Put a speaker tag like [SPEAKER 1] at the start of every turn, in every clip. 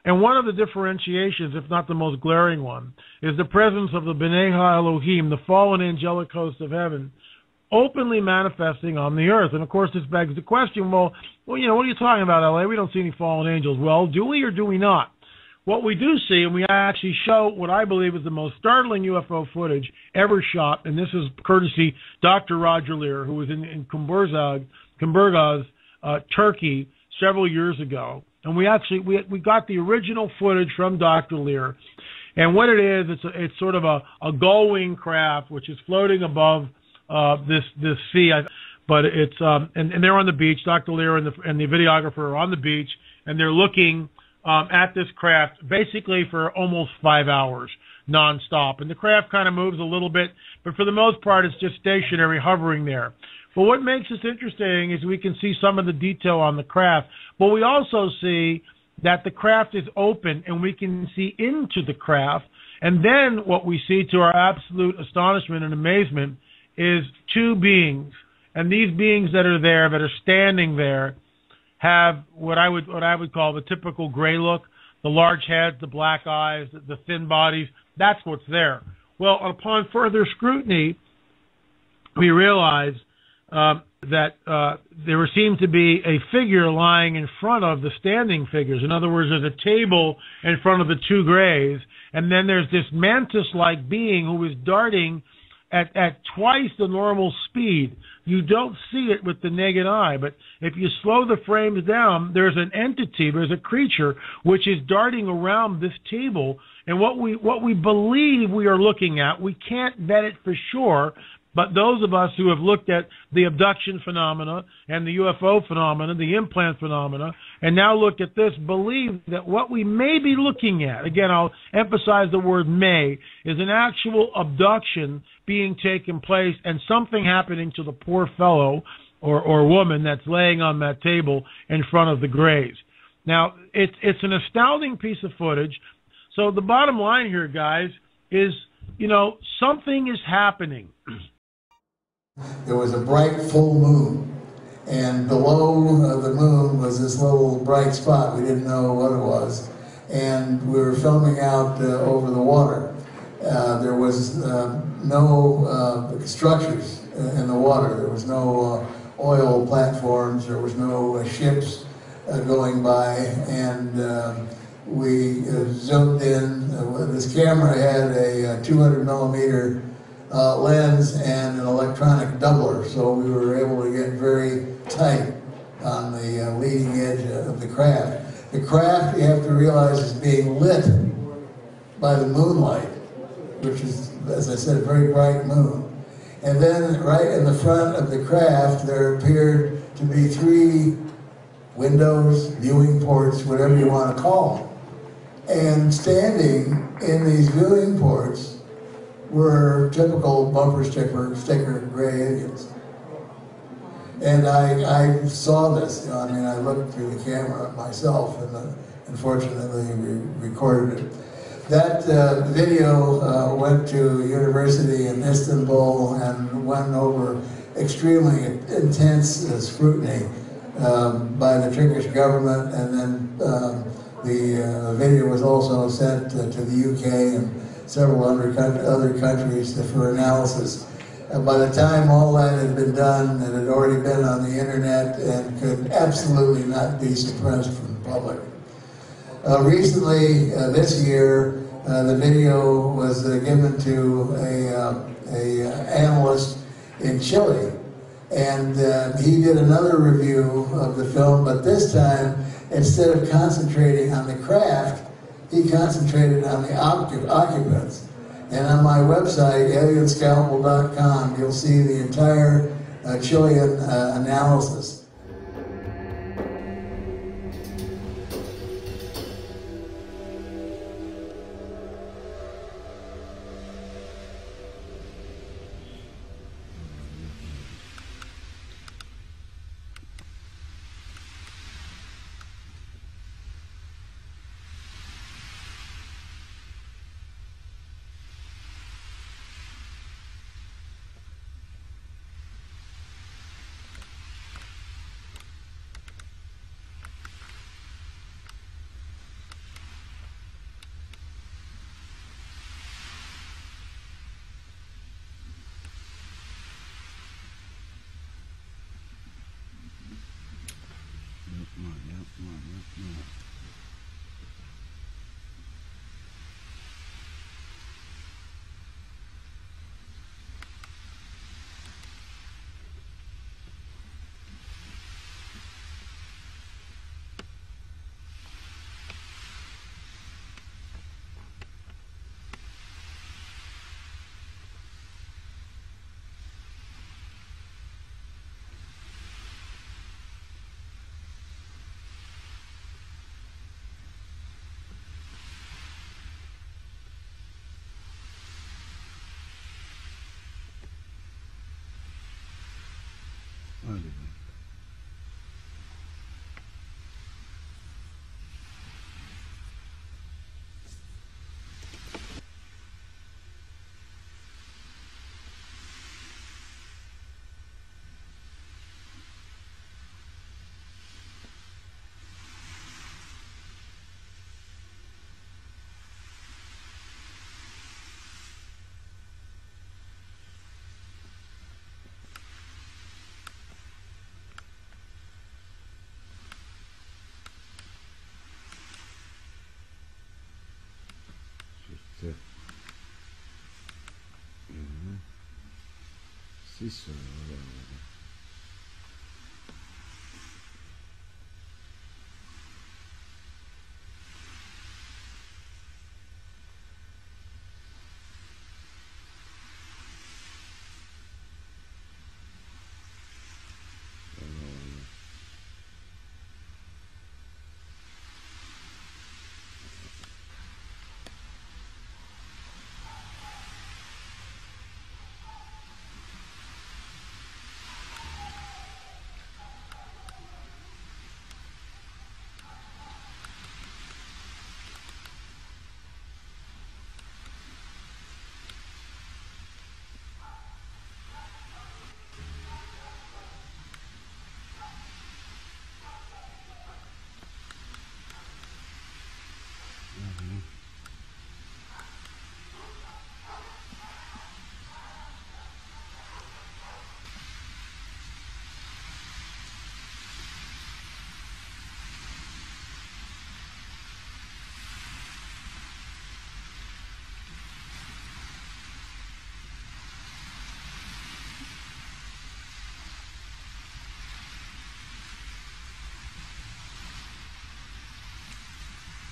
[SPEAKER 1] And one of the differentiations, if not the most glaring one, is the presence of the B'nai HaElohim, the fallen angelic host of heaven, openly manifesting on the earth. And of course, this begs the question, well, you know, what are you talking about, LA? We don't see any fallen angels. Well, do we or do we not? What we do see, and we actually show what I believe is the most startling UFO footage ever shot, and this is courtesy Dr. Roger Leir, who was in Kumburgaz, Turkey, several years ago. And we got the original footage from Dr. Leir. And what it is, it's sort of a gull-wing craft which is floating above this sea. But it's and they're on the beach. Dr. Leir and the videographer are on the beach, and they're looking at this craft basically for almost 5 hours nonstop. And the craft kind of moves a little bit, but for the most part, it's just stationary, hovering there. But what makes this interesting is we can see some of the detail on the craft, but we also see that the craft is open and we can see into the craft. And then what we see, to our absolute astonishment and amazement, is two beings. And these beings that are there, that are standing there, have what I would call the typical gray look, the large heads, the black eyes, the thin bodies. That's what's there. Well, upon further scrutiny, we realize that there seemed to be a figure lying in front of the standing figures. In other words, there's a table in front of the two grays, and then there's this mantis-like being who is darting at twice the normal speed. You don't see it with the naked eye, but if you slow the frames down, there's an entity, there's a creature which is darting around this table. And what we believe we are looking at, we can't vet it for sure, but those of us who have looked at the abduction phenomena and the UFO phenomena, the implant phenomena, and now look at this, believe that what we may be looking at, again, I'll emphasize the word may, is an actual abduction being taken place and something happening to the poor fellow or woman that's laying on that table in front of the graves. Now, it's an astounding piece of footage. So the bottom line here, guys, is, you know, something is happening.
[SPEAKER 2] There was a bright full moon, and below the moon was this little bright spot. We didn't know what it was, and we were filming out over the water. There was no structures in the water. There was no oil platforms. There was no ships going by, and we zoomed in. This camera had a 200 millimeter lens and an electronic doubler, so we were able to get very tight on the leading edge of the craft. The craft, you have to realize, is being lit by the moonlight, which is, as I said, a very bright moon. And then right in the front of the craft, there appeared to be 3 windows, viewing ports, whatever you want to call them. And standing in these viewing ports were typical bumper sticker gray aliens. And I saw this, you know, I mean, I looked through the camera myself, and unfortunately recorded it. That video went to university in Istanbul and went over extremely intense scrutiny by the Turkish government, and then the video was also sent to the UK and several other countries for analysis. And by the time all that had been done, it had already been on the internet and could absolutely not be suppressed from the public. Recently, this year, the video was given to a analyst in Chile, and he did another review of the film, but this time, instead of concentrating on the craft, he concentrated on the occupants. And on my website, alienscalpel.com, you'll see the entire Chilean analysis.
[SPEAKER 3] Sis var orada.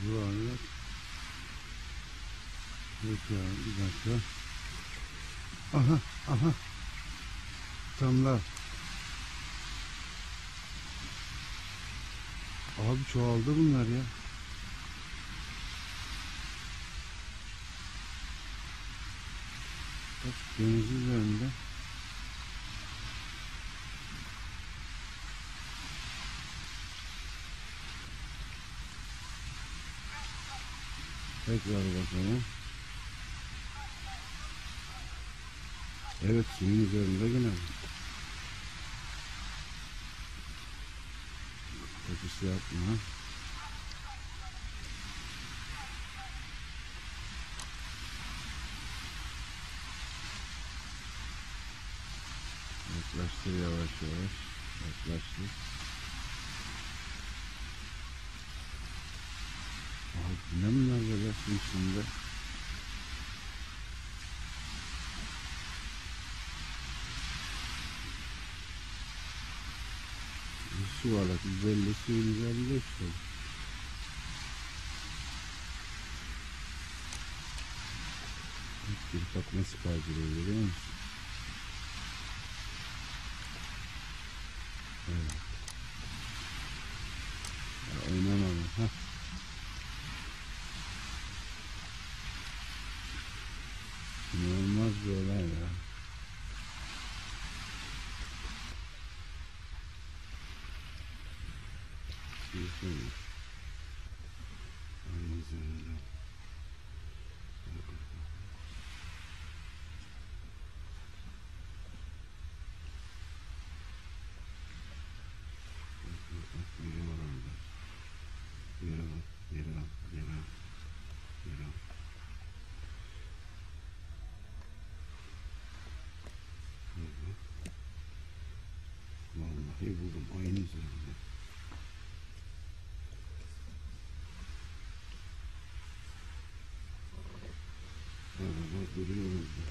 [SPEAKER 3] Yuvarlak. Peki abi, bir dakika. Aha, aha. Tamlar. Abi çoğaldı bunlar ya. Bak denizin üzerinde. Tekrar bakalım. Evet, suyun üzerinde yine. Ötesi yapma. Yaklaştır yavaş yavaş. Yaklaştır. Abi ne bunlar böyle su içinde? Su var, 150 suyun üzerinde işte. Bir bak nasıl kaydırıyor, görüyor musun? Evet. Ya, oynamadım. Heh. İnanılmaz bir olay ya. Düşünsene. Aynı üzerinde. Yere var orada. Yere bak, yere bak, yere bak, yere bak. Vallahi buldum, aynı üzerinde. Bak duruyor orada.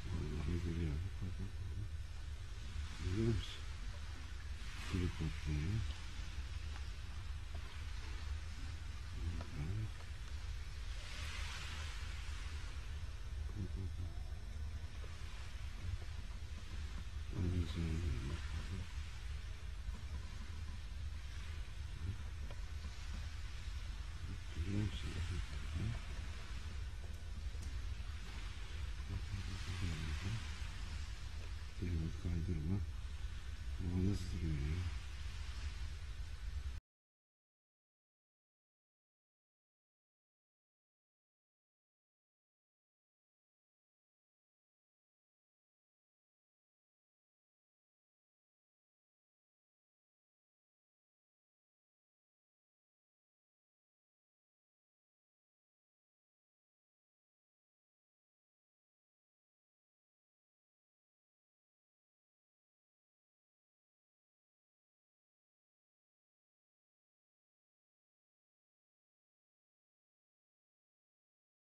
[SPEAKER 3] Vallahi duruyor. Bak. Görüyor musun? Kuru topluyor. Aynı üzerinde. Görüyor musun? Kaydırma. Ama nasıl duruyor ya?